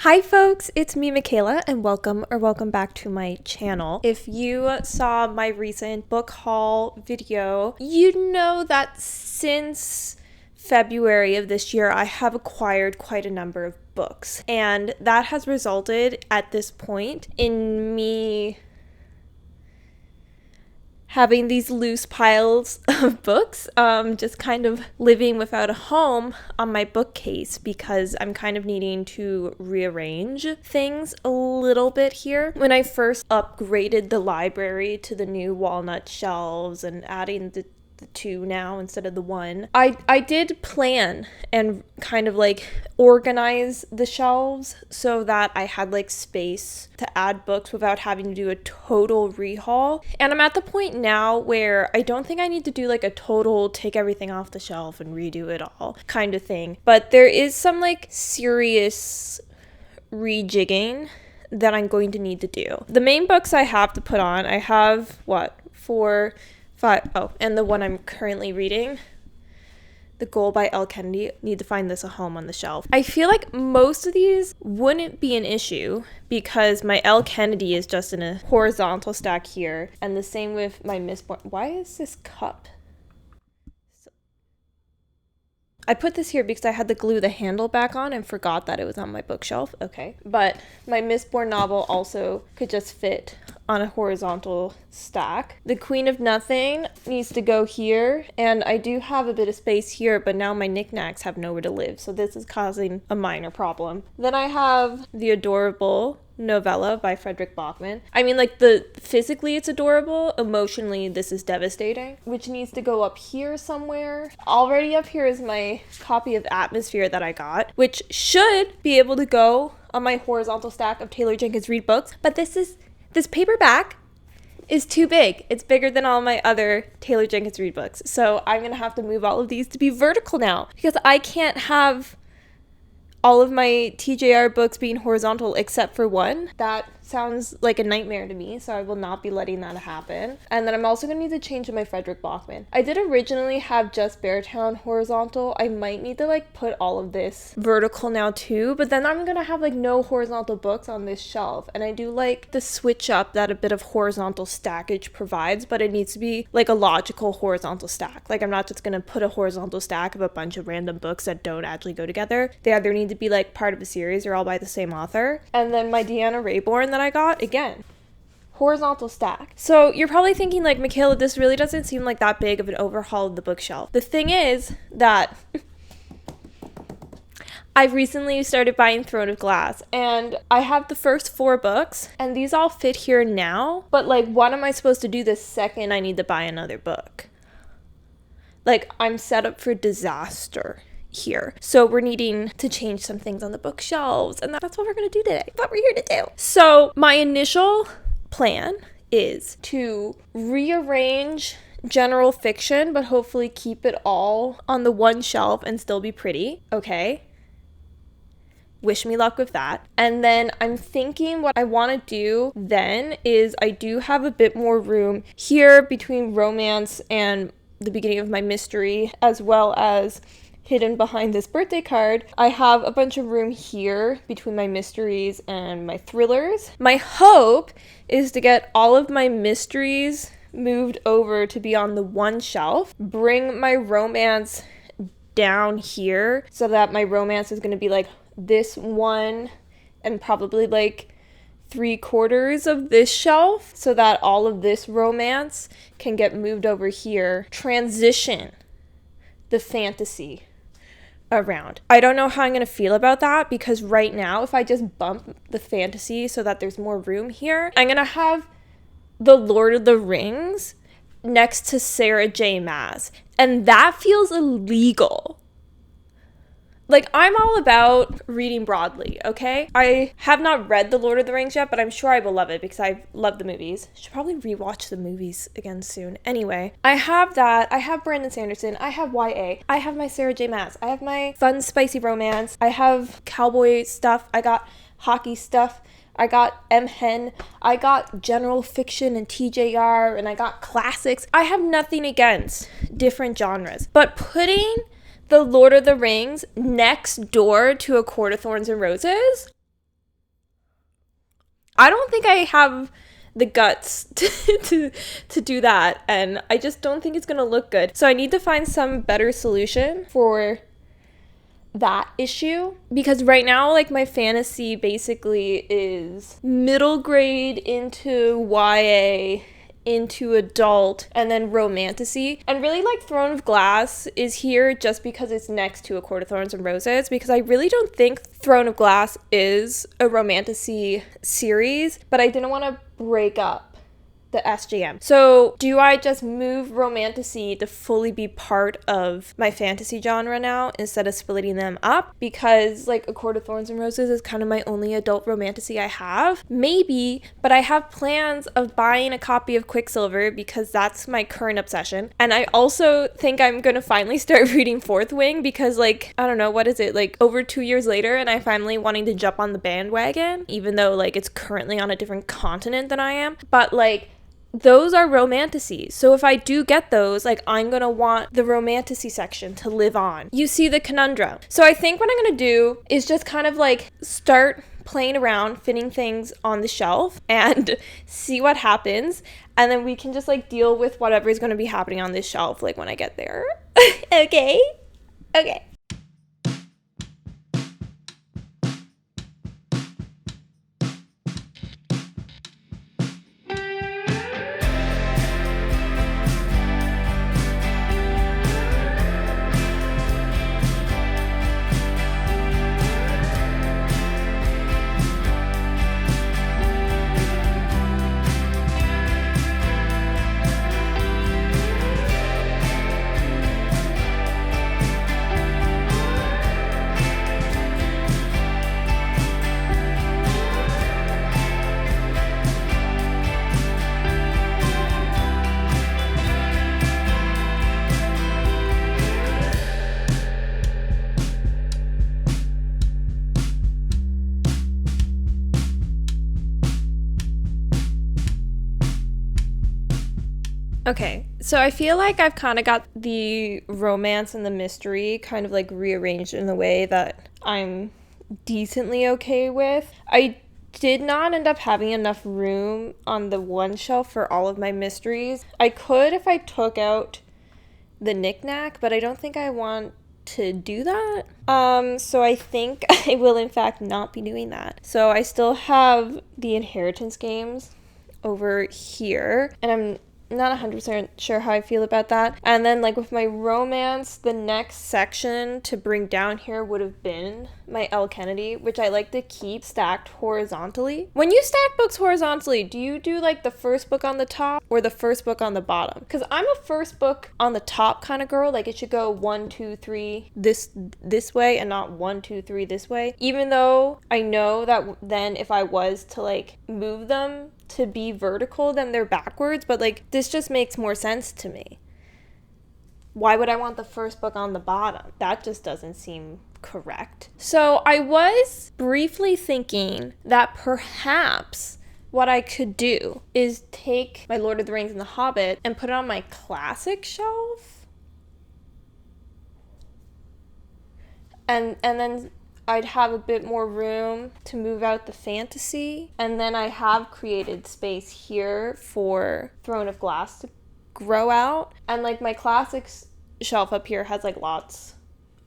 Hi folks, it's me Michaela and welcome back to my channel. If you saw my recent book haul video, you know that since February of this year I have acquired quite a number of books, and that has resulted at this point in me having these loose piles of books, just kind of living without a home on my bookcase because I'm kind of needing to rearrange things a little bit here. When I first upgraded the library to the new walnut shelves and adding the two now instead of the one, I did plan and kind of like organize the shelves so that I had like space to add books without having to do a total rehaul. And I'm at the point now where I don't think I need to do like a total take everything off the shelf and redo it all kind of thing, but there is some like serious rejigging that I'm going to need to do. The main books I have to put on, I have and the one I'm currently reading, The Goal by L. Kennedy. Need to find this a home on the shelf. I feel like most of these wouldn't be an issue because my L. Kennedy is just in a horizontal stack here, and the same with my Mistborn. Why is this cup? I put this here because I had to glue the handle back on and forgot that it was on my bookshelf. Okay. But my Mistborn novel also could just fit on a horizontal stack. The Queen of Nothing needs to go here, and I do have a bit of space here, but now my knickknacks have nowhere to live, so this is causing a minor problem. Then I have The Adorable novella by Frederick Bachman. I mean, like, physically it's adorable, emotionally this is devastating, which needs to go up here somewhere. Already up here is my copy of Atmosphere that I got, which should be able to go on my horizontal stack of Taylor Jenkins Reid books, but this paperback is too big. It's bigger than all my other Taylor Jenkins Reid books, so I'm gonna have to move all of these to be vertical now because I can't have all of my TJR books being horizontal except for one. That sounds like a nightmare to me, so I will not be letting that happen. And then I'm also going to need to change my Frederick Bachman. I did originally have just Beartown horizontal. I might need to like put all of this vertical now too, but then I'm going to have like no horizontal books on this shelf. And I do like the switch up that a bit of horizontal stackage provides, but it needs to be like a logical horizontal stack. Like I'm not just going to put a horizontal stack of a bunch of random books that don't actually go together. They either need to be like part of a series or all by the same author. And then my Deanna Rayborn that I got, again, horizontal stack. So you're probably thinking like, Michaela, this really doesn't seem like that big of an overhaul of the bookshelf. The thing is that I've recently started buying Throne of Glass, and I have the first 4 books, and these all fit here now, but like, what am I supposed to do the second I need to buy another book? Like, I'm set up for disaster here. So we're needing to change some things on the bookshelves, and that's what we're going to do today. What we're here to do. So my initial plan is to rearrange general fiction, but hopefully keep it all on the one shelf and still be pretty. Okay. Wish me luck with that. And then I'm thinking what I want to do then is I do have a bit more room here between romance and the beginning of my mystery, as well as hidden behind this birthday card. I have a bunch of room here between my mysteries and my thrillers. My hope is to get all of my mysteries moved over to be on the one shelf, bring my romance down here so that my romance is going to be like this one and probably like 3/4 of this shelf so that all of this romance can get moved over here. Transition the fantasy around. I don't know how I'm going to feel about that because right now, if I just bump the fantasy so that there's more room here, I'm going to have the Lord of the Rings next to Sarah J. Maas, and that feels illegal. Like, I'm all about reading broadly, okay? I have not read The Lord of the Rings yet, but I'm sure I will love it because I love the movies. Should probably rewatch the movies again soon. Anyway, I have that. I have Brandon Sanderson. I have YA. I have my Sarah J. Maas. I have my fun, spicy romance. I have cowboy stuff. I got hockey stuff. I got M. Hen. I got general fiction and TJR, and I got classics. I have nothing against different genres, but putting The Lord of the Rings next door to A Court of Thorns and Roses? I don't think I have the guts to do that, and I just don't think it's gonna look good. So I need to find some better solution for that issue, because right now, like, my fantasy basically is middle grade into YA into adult and then romantasy, and really, like, Throne of Glass is here just because it's next to A Court of Thorns and Roses, because I really don't think Throne of Glass is a romantasy series, but I didn't want to break up the SJM. So do I just move romantasy to fully be part of my fantasy genre now instead of splitting them up? Because, like, A Court of Thorns and Roses is kind of my only adult romantasy I have. Maybe, but I have plans of buying a copy of Quicksilver because that's my current obsession. And I also think I'm going to finally start reading Fourth Wing because, like, I don't know, what is it, like, over 2 years later, and I finally wanting to jump on the bandwagon, even though, like, it's currently on a different continent than I am. But, like, those are romantasies. So if I do get those, like, I'm gonna want the romantasy section to live on. You see the conundrum. So I think what I'm gonna do is just kind of, like, start playing around, fitting things on the shelf and see what happens. And then we can just, like, deal with whatever is gonna be happening on this shelf, like, when I get there. Okay? Okay. Okay, so I feel like I've kind of got the romance and the mystery kind of, like, rearranged in a way that I'm decently okay with. I did not end up having enough room on the one shelf for all of my mysteries. I could if I took out the knickknack, but I don't think I want to do that. So I think I will in fact not be doing that. So I still have the inheritance games over here, and I'm not 100% sure how I feel about that. And then, like, with my romance, the next section to bring down here would have been my L. Kennedy, which I like to keep stacked horizontally. When you stack books horizontally, do you do, like, the first book on the top or the first book on the bottom? Because I'm a first book on the top kind of girl. Like, it should go 1, 2, 3 this way and not 1, 2, 3 this way. Even though I know that then if I was to, like, move them to be vertical, then they're backwards, but, like, this just makes more sense to me. Why would I want the first book on the bottom? That just doesn't seem correct. So I was briefly thinking that perhaps what I could do is take my Lord of the Rings and The Hobbit and put it on my classic shelf, and then I'd have a bit more room to move out the fantasy. And then I have created space here for Throne of Glass to grow out. And, like, my classics shelf up here has, like, lots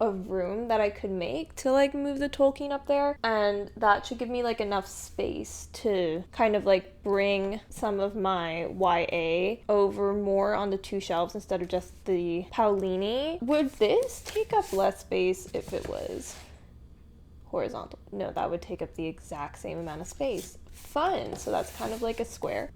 of room that I could make to, like, move the Tolkien up there. And that should give me, like, enough space to kind of, like, bring some of my YA over more on the two shelves instead of just the Paulini. Would this take up less space if it was horizontal? No, that would take up the exact same amount of space. Fun. So that's kind of like a square.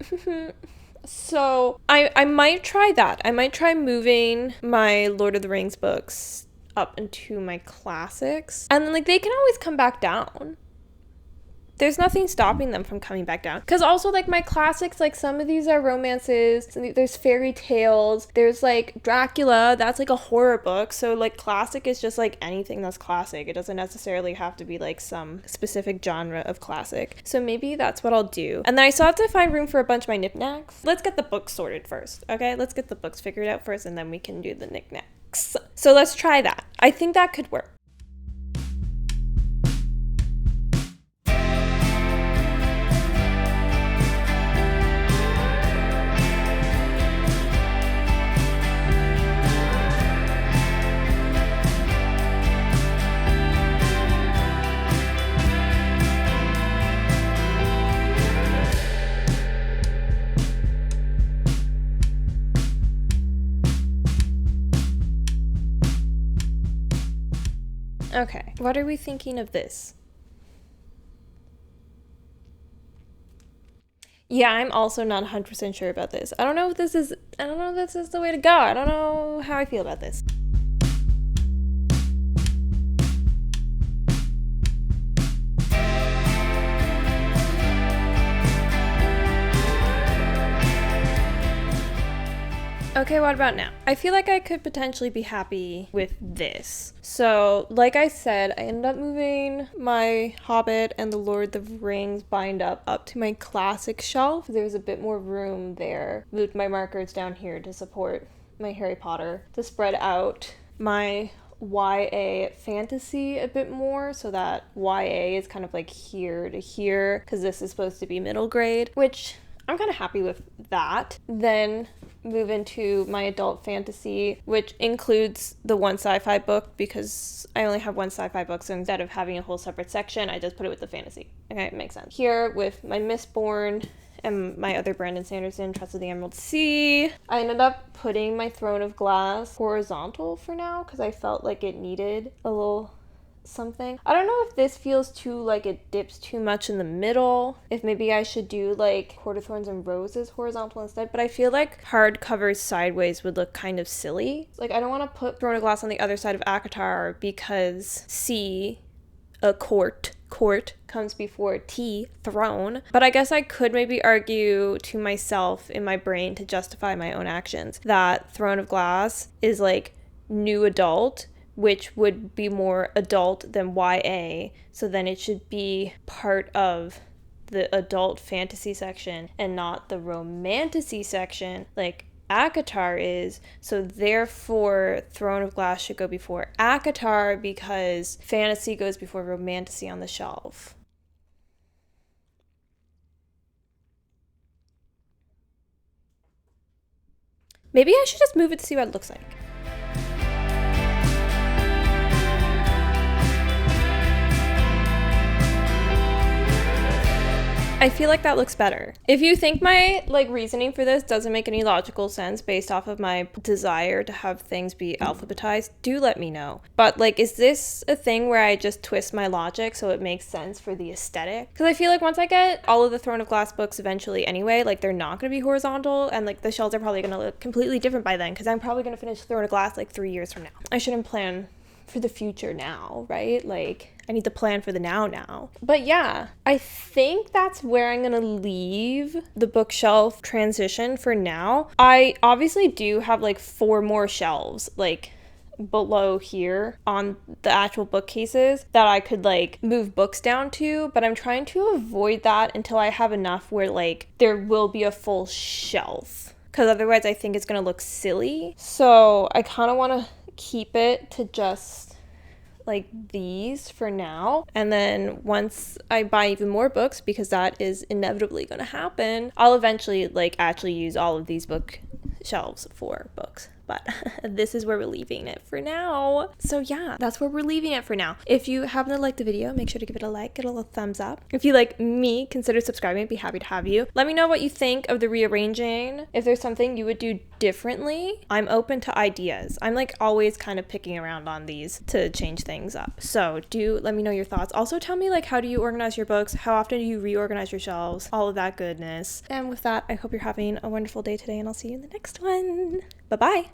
So I might try that. I might try moving my Lord of the Rings books up into my classics. And then, like, they can always come back down. There's nothing stopping them from coming back down. Because also, like, my classics, like, some of these are romances. There's fairy tales. There's, like, Dracula. That's, like, a horror book. So, like, classic is just, like, anything that's classic. It doesn't necessarily have to be, like, some specific genre of classic. So maybe that's what I'll do. And then I still have to find room for a bunch of my knickknacks. Let's get the books sorted first, okay? Let's get the books figured out first, and then we can do the knickknacks. So let's try that. I think that could work. Okay, what are we thinking of this? Yeah, I'm also not 100% sure about this. I don't know if this is the way to go. I don't know how I feel about this. Okay, what about now? I feel like I could potentially be happy with this. So, like I said, I ended up moving my Hobbit and the Lord of the Rings bind up to my classic shelf. There's a bit more room there. Moved my markers down here to support my Harry Potter, to spread out my YA fantasy a bit more, so that YA is kind of like here to here, because this is supposed to be middle grade, which I'm kind of happy with that. Then move into my adult fantasy, which includes the one sci-fi book, because I only have one sci-fi book, so instead of having a whole separate section, I just put it with the fantasy. Okay, it makes sense. Here with my Mistborn and my other Brandon Sanderson, Trust of the Emerald Sea. I ended up putting my Throne of Glass horizontal for now, because I felt like it needed a little something. I don't know if this feels too like it dips too much in the middle, if maybe I should do like Court of Thorns and Roses horizontal instead, but I feel like hardcovers sideways would look kind of silly. Like, I don't want to put Throne of Glass on the other side of ACOTAR, because a court comes before throne. But I guess I could maybe argue to myself in my brain to justify my own actions that Throne of Glass is like new adult, which would be more adult than YA, so then it should be part of the adult fantasy section and not the romantasy section like ACOTAR is. So therefore Throne of Glass should go before ACOTAR, because fantasy goes before romantasy on the shelf. Maybe I should just move it to see what it looks like. I feel like that looks better. If you think my reasoning for this doesn't make any logical sense based off of my desire to have things be alphabetized, do let me know. But is this a thing where I just twist my logic so it makes sense for the aesthetic? Because I feel like once I get all of the Throne of Glass books eventually anyway, they're not going to be horizontal, and the shelves are probably going to look completely different by then, because I'm probably going to finish Throne of Glass 3 years from now. I shouldn't plan for the future now, right? I need to plan for the now. But yeah, I think that's where I'm gonna leave the bookshelf transition for now. I obviously do have 4 more shelves below here on the actual bookcases that I could move books down to, but I'm trying to avoid that until I have enough where there will be a full shelf, because otherwise I think it's gonna look silly. So I kind of want to keep it to just these for now, and then once I buy even more books, because that is inevitably going to happen, I'll eventually actually use all of these bookshelves for books. But this is where we're leaving it for now. So yeah, that's where we're leaving it for now. If you happen to like the video, make sure to give it a like, get a little thumbs up. If you like me, consider subscribing. I'd be happy to have you. Let me know what you think of the rearranging. If there's something you would do differently, I'm open to ideas. I'm always kind of picking around on these to change things up. So do let me know your thoughts. Also tell me how do you organize your books? How often do you reorganize your shelves? All of that goodness. And with that, I hope you're having a wonderful day today, and I'll see you in the next one. Bye-bye.